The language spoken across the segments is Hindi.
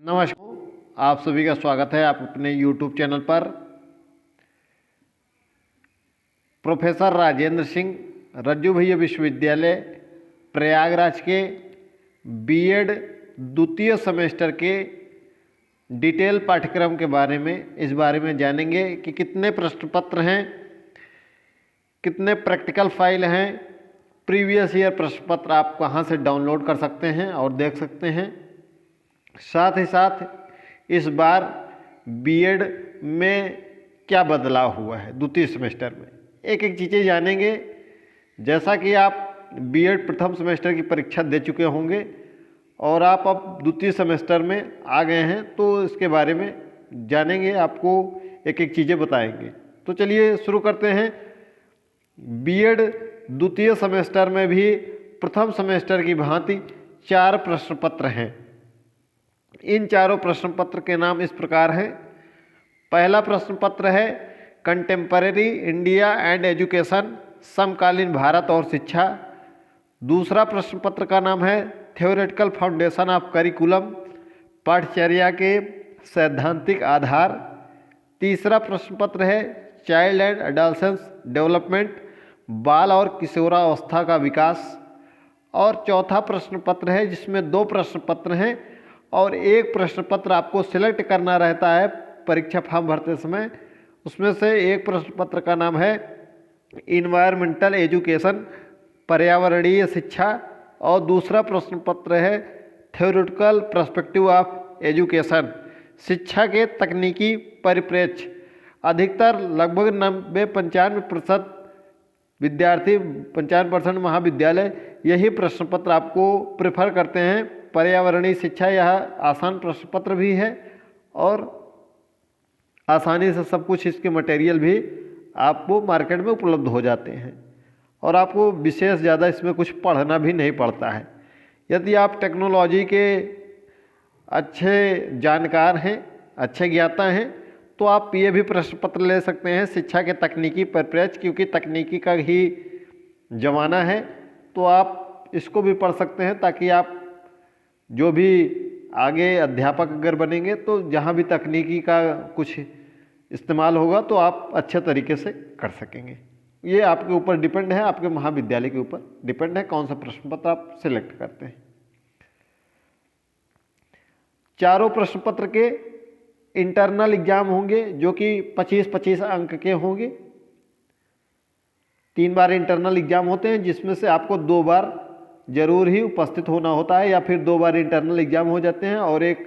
नमस्कार, आप सभी का स्वागत है आप अपने YouTube चैनल पर। प्रोफेसर राजेंद्र सिंह रज्जू भैया विश्वविद्यालय प्रयागराज के बीएड द्वितीय सेमेस्टर के डिटेल पाठ्यक्रम के बारे में जानेंगे कि कितने प्रश्न पत्र हैं, कितने प्रैक्टिकल फाइल हैं, प्रीवियस ईयर प्रश्न पत्र आप कहाँ से डाउनलोड कर सकते हैं और देख सकते हैं। साथ ही साथ इस बार बीएड में क्या बदलाव हुआ है द्वितीय सेमेस्टर में, एक एक चीज़ें जानेंगे। जैसा कि आप बीएड प्रथम सेमेस्टर की परीक्षा दे चुके होंगे और आप अब द्वितीय सेमेस्टर में आ गए हैं, तो इसके बारे में जानेंगे, आपको एक एक चीज़ें बताएंगे। तो चलिए शुरू करते हैं। बीएड द्वितीय सेमेस्टर में भी प्रथम सेमेस्टर की भांति 4 प्रश्न पत्र हैं। इन चारों प्रश्न पत्र के नाम इस प्रकार हैं। पहला प्रश्न पत्र है कंटेम्परेरी इंडिया एंड एजुकेशन, समकालीन भारत और शिक्षा। दूसरा प्रश्न पत्र का नाम है थ्योरेटिकल फाउंडेशन ऑफ करिकुलम, पाठ्यचर्या के सैद्धांतिक आधार। तीसरा प्रश्न पत्र है चाइल्ड एंड एडोलसेंस डेवलपमेंट, बाल और किशोरावस्था का विकास। और चौथा प्रश्न पत्र है जिसमें 2 प्रश्न पत्र हैं और एक प्रश्न पत्र आपको सिलेक्ट करना रहता है परीक्षा फॉर्म भरते समय। उसमें से एक प्रश्न पत्र का नाम है इन्वायरमेंटल एजुकेशन, पर्यावरणीय शिक्षा, और दूसरा प्रश्न पत्र है थ्योरेटिकल पर्सपेक्टिव ऑफ एजुकेशन, शिक्षा के तकनीकी परिप्रेक्ष्य। अधिकतर लगभग 95% विद्यार्थी, 95% महाविद्यालय यही प्रश्न पत्र आपको प्रेफर करते हैं। पर्यावरणीय शिक्षा यह आसान प्रश्न पत्र भी है और आसानी से सब कुछ इसके मटेरियल भी आपको मार्केट में उपलब्ध हो जाते हैं और आपको विशेष ज़्यादा इसमें कुछ पढ़ना भी नहीं पड़ता है। यदि आप टेक्नोलॉजी के अच्छे जानकार हैं, अच्छे ज्ञाता हैं, तो आप ये भी प्रश्न पत्र ले सकते हैं, शिक्षा के तकनीकी परिप्रेक्ष्य, क्योंकि तकनीकी का ही ज़माना है, तो आप इसको भी पढ़ सकते हैं ताकि आप जो भी आगे अध्यापक अगर बनेंगे तो जहाँ भी तकनीकी का कुछ इस्तेमाल होगा तो आप अच्छे तरीके से कर सकेंगे। ये आपके ऊपर डिपेंड है, आपके महाविद्यालय के ऊपर डिपेंड है कौन सा प्रश्न पत्र आप सिलेक्ट करते हैं। चारों प्रश्न पत्र के इंटरनल एग्जाम होंगे जो कि 25-25 अंक के होंगे। 3 बार इंटरनल एग्जाम होते हैं जिसमें से आपको 2 बार जरूर ही उपस्थित होना होता है या फिर 2 बार इंटरनल एग्जाम हो जाते हैं और एक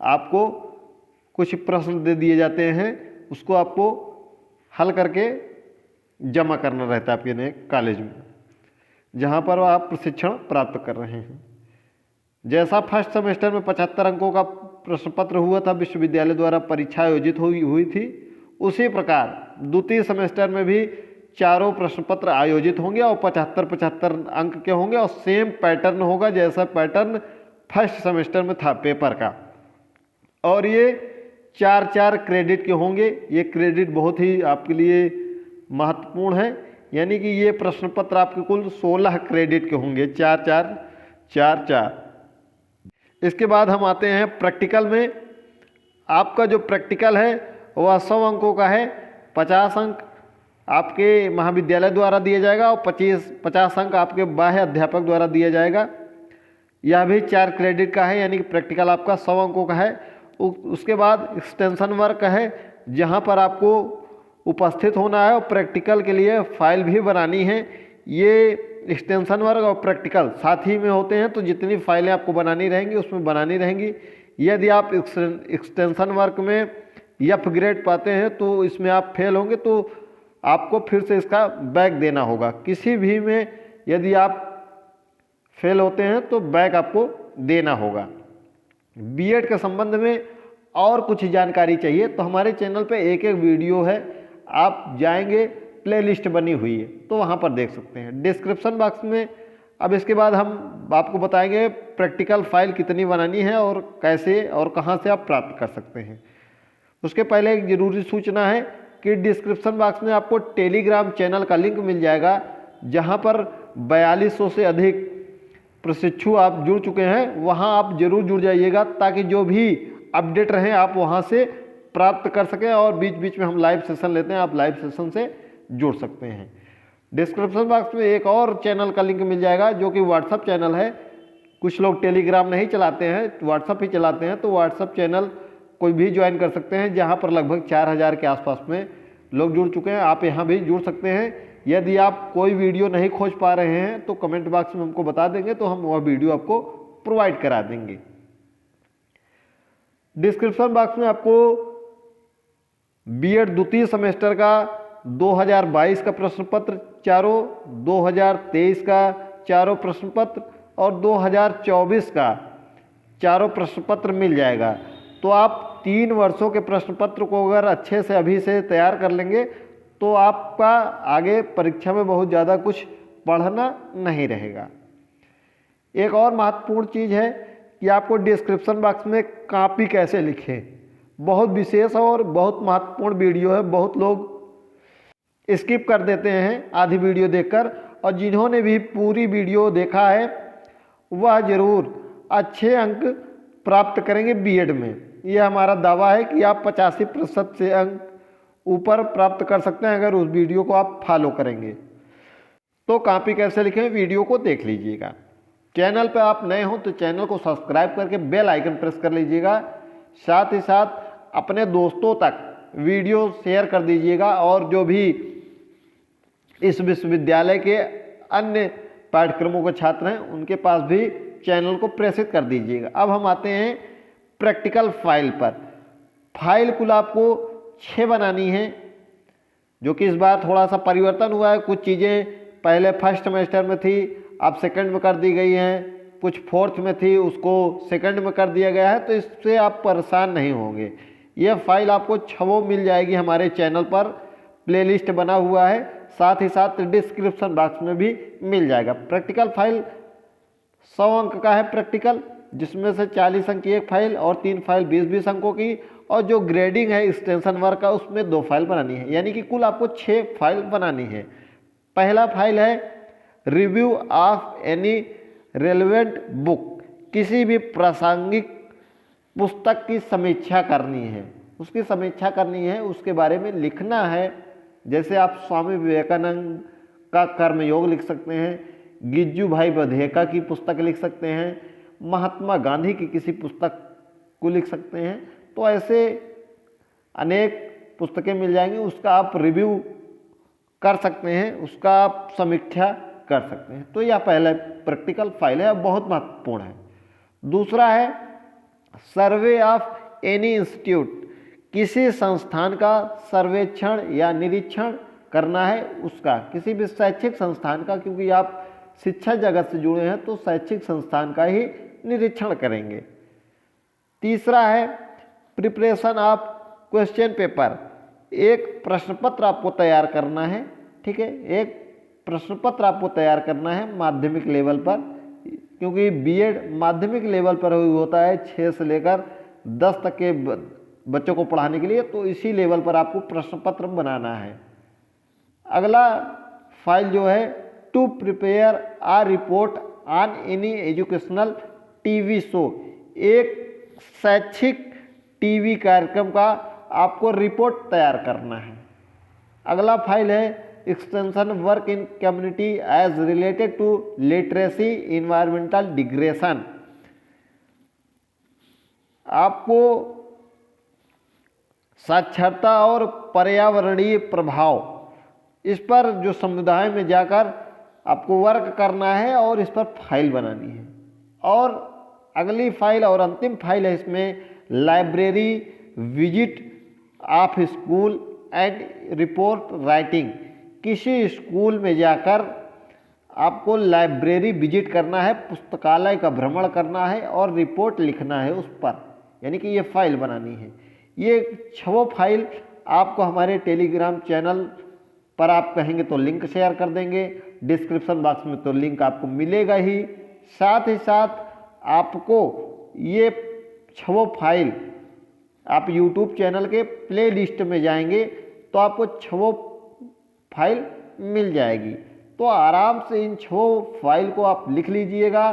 आपको कुछ प्रश्न दे दिए जाते हैं, उसको आपको हल करके जमा करना रहता है अपने कॉलेज में जहाँ पर आप प्रशिक्षण प्राप्त कर रहे हैं। जैसा फर्स्ट सेमेस्टर में 75 अंकों का प्रश्न पत्र हुआ था, विश्वविद्यालय द्वारा परीक्षा आयोजित हुई थी, उसी प्रकार द्वितीय सेमेस्टर में भी चारों प्रश्न पत्र आयोजित होंगे और 75-75 अंक के होंगे और सेम पैटर्न होगा जैसा पैटर्न फर्स्ट सेमेस्टर में था पेपर का। और ये 4-4 क्रेडिट के होंगे। ये क्रेडिट बहुत ही आपके लिए महत्वपूर्ण है, यानी कि ये प्रश्न पत्र आपके कुल 16 क्रेडिट के होंगे, 4-4-4-4। इसके बाद हम आते हैं प्रैक्टिकल में। आपका जो प्रैक्टिकल है वह 100 अंकों का है। 50 अंक आपके महाविद्यालय द्वारा दिया जाएगा और 50 अंक आपके बाह्य अध्यापक द्वारा दिया जाएगा। यह भी 4 क्रेडिट का है, यानी कि प्रैक्टिकल आपका 100 अंकों का है। उसके बाद एक्सटेंशन वर्क है जहां पर आपको उपस्थित होना है और प्रैक्टिकल के लिए फाइल भी बनानी है। ये एक्सटेंशन वर्क और प्रैक्टिकल साथ ही में होते हैं, तो जितनी फाइलें आपको बनानी रहेंगी उसमें बनानी रहेंगी। यदि आप एक्सटेंशन वर्क में F ग्रेड पाते हैं तो इसमें आप फेल होंगे तो आपको फिर से इसका बैक देना होगा। किसी भी में यदि आप फेल होते हैं तो बैक आपको देना होगा। बीएड के संबंध में और कुछ जानकारी चाहिए तो हमारे चैनल पे एक वीडियो है, आप जाएंगे प्लेलिस्ट बनी हुई है तो वहाँ पर देख सकते हैं डिस्क्रिप्शन बॉक्स में। अब इसके बाद हम आपको बताएंगे प्रैक्टिकल फाइल कितनी बनानी है और कैसे और कहाँ से आप प्राप्त कर सकते हैं। उसके पहले एक ज़रूरी सूचना है कि डिस्क्रिप्शन बॉक्स में आपको टेलीग्राम चैनल का लिंक मिल जाएगा जहाँ पर 4200 से अधिक प्रशिक्षु आप जुड़ चुके हैं, वहाँ आप जरूर जुड़ जाइएगा ताकि जो भी अपडेट रहें, आप वहाँ से प्राप्त कर सकें। और बीच बीच में हम लाइव सेशन लेते हैं, आप लाइव सेशन से जुड़ सकते हैं। डिस्क्रिप्शन बॉक्स में एक और चैनल का लिंक मिल जाएगा जो कि व्हाट्सअप चैनल है। कुछ लोग टेलीग्राम नहीं चलाते हैं, व्हाट्सअप ही चलाते हैं, तो व्हाट्सअप चैनल कोई भी ज्वाइन कर सकते हैं, जहाँ पर लगभग 4000 के आसपास में लोग जुड़ चुके हैं। आप यहाँ भी जुड़ सकते हैं। यदि आप कोई वीडियो नहीं खोज पा रहे हैं तो कमेंट बॉक्स में हमको बता देंगे, तो हम वह वीडियो आपको प्रोवाइड करा देंगे। डिस्क्रिप्शन बॉक्स में आपको बीएड द्वितीय सेमेस्टर का 2022 का प्रश्न पत्र चारों, 2023 का चारों प्रश्न पत्र और 2024 का चारों प्रश्न पत्र मिल जाएगा। तो आप 3 वर्षों के प्रश्न पत्र को अगर अच्छे से अभी से तैयार कर लेंगे तो आपका आगे परीक्षा में बहुत ज़्यादा कुछ पढ़ना नहीं रहेगा। एक और महत्वपूर्ण चीज़ है कि आपको डिस्क्रिप्शन बॉक्स में कॉपी कैसे लिखें, बहुत विशेष और बहुत महत्वपूर्ण वीडियो है। बहुत लोग स्किप कर देते हैं आधी वीडियो देखकर, और जिन्होंने भी पूरी वीडियो देखा है वह ज़रूर अच्छे अंक प्राप्त करेंगे बीएड में। यह हमारा दावा है कि आप 85% से अंक ऊपर प्राप्त कर सकते हैं अगर उस वीडियो को आप फॉलो करेंगे। तो कॉपी कैसे लिखें, वीडियो को देख लीजिएगा। चैनल पर आप नए हो तो चैनल को सब्सक्राइब करके बेल आइकन प्रेस कर लीजिएगा। साथ ही साथ अपने दोस्तों तक वीडियो शेयर कर दीजिएगा, और जो भी इस विश्वविद्यालय के अन्य पाठ्यक्रमों के छात्र हैं उनके पास भी चैनल को प्रेषित कर दीजिएगा। अब हम आते हैं प्रैक्टिकल फाइल पर। फाइल कुल आपको 6 बनानी है, जो कि इस बार थोड़ा सा परिवर्तन हुआ है। कुछ चीज़ें पहले फर्स्ट सेमेस्टर में थी, अब सेकंड में कर दी गई हैं। कुछ फोर्थ में थी, उसको सेकंड में कर दिया गया है, तो इससे आप परेशान नहीं होंगे। यह फाइल आपको 6 मिल जाएगी हमारे चैनल पर, प्लेलिस्ट बना हुआ है। साथ ही साथ डिस्क्रिप्शन बॉक्स में भी मिल जाएगा। प्रैक्टिकल फाइल 100 अंक का है प्रैक्टिकल, जिसमें से 40 अंक की एक फाइल और 3 फाइल 20-20 अंकों की, और जो ग्रेडिंग है एक्सटेंशन वर्क का उसमें 2 फाइल बनानी है, यानी कि कुल आपको 6 फाइल बनानी है। पहला फाइल है review of any relevant book, किसी भी प्रासंगिक पुस्तक की समीक्षा करनी है, उसकी समीक्षा करनी है, उसके बारे में लिखना है। जैसे आप स्वामी विवेकानंद का कर्मयोग लिख सकते हैं, गिज्जू भाई बधेका की पुस्तक लिख सकते हैं, महात्मा गांधी की किसी पुस्तक को लिख सकते हैं। तो ऐसे अनेक पुस्तकें मिल जाएंगी, उसका आप रिव्यू कर सकते हैं, उसका आप समीक्षा कर सकते हैं। तो यह पहला प्रैक्टिकल फाइल है, बहुत महत्वपूर्ण है। दूसरा है सर्वे ऑफ एनी इंस्टीट्यूट, किसी संस्थान का सर्वेक्षण या निरीक्षण करना है उसका, किसी भी शैक्षिक संस्थान का, क्योंकि आप शिक्षा जगत से जुड़े हैं तो शैक्षिक संस्थान का ही निरीक्षण करेंगे। तीसरा है प्रिपरेशन ऑफ क्वेश्चन पेपर, एक प्रश्न पत्र आपको तैयार करना है। ठीक है, एक प्रश्न पत्र आपको तैयार करना है माध्यमिक लेवल पर, क्योंकि बीएड माध्यमिक लेवल पर होता है 6 से लेकर 10 तक के बच्चों को पढ़ाने के लिए, तो इसी लेवल पर आपको प्रश्न पत्र बनाना है। अगला फाइल जो है to prepare a report on any educational TV show, एक शैक्षिक टीवी कार्यक्रम का आपको रिपोर्ट तैयार करना है। अगला फाइल है extension work in community as related to literacy environmental degradation, आपको साक्षरता और पर्यावरणीय प्रभाव, इस पर जो समुदाय में जाकर आपको वर्क करना है और इस पर फाइल बनानी है। और अगली फाइल और अंतिम फाइल है इसमें library visit of school and report writing, किसी स्कूल में जाकर आपको लाइब्रेरी विजिट करना है, पुस्तकालय का भ्रमण करना है और रिपोर्ट लिखना है उस पर, यानी कि ये फाइल बनानी है। ये 6 फाइल आपको हमारे टेलीग्राम चैनल पर आप कहेंगे तो लिंक शेयर कर देंगे, डिस्क्रिप्शन बॉक्स में तो लिंक आपको मिलेगा ही। साथ ही साथ आपको ये 6 फाइल आप YouTube चैनल के प्ले लिस्ट में जाएंगे तो आपको 6 फाइल मिल जाएगी। तो आराम से इन 6 फाइल को आप लिख लीजिएगा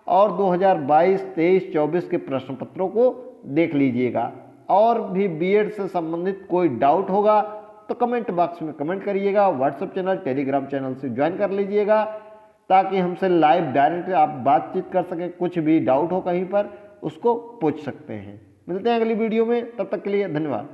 और 2022, 23, 24 के प्रश्न पत्रों को देख लीजिएगा। और भी बीएड से संबंधित कोई डाउट होगा तो कमेंट बॉक्स में कमेंट करिएगा। व्हाट्सएप चैनल, टेलीग्राम चैनल से ज्वाइन कर लीजिएगा ताकि हमसे लाइव डायरेक्ट आप बातचीत कर सकें। कुछ भी डाउट हो कहीं पर उसको पूछ सकते हैं। मिलते हैं अगली वीडियो में, तब तक के लिए धन्यवाद।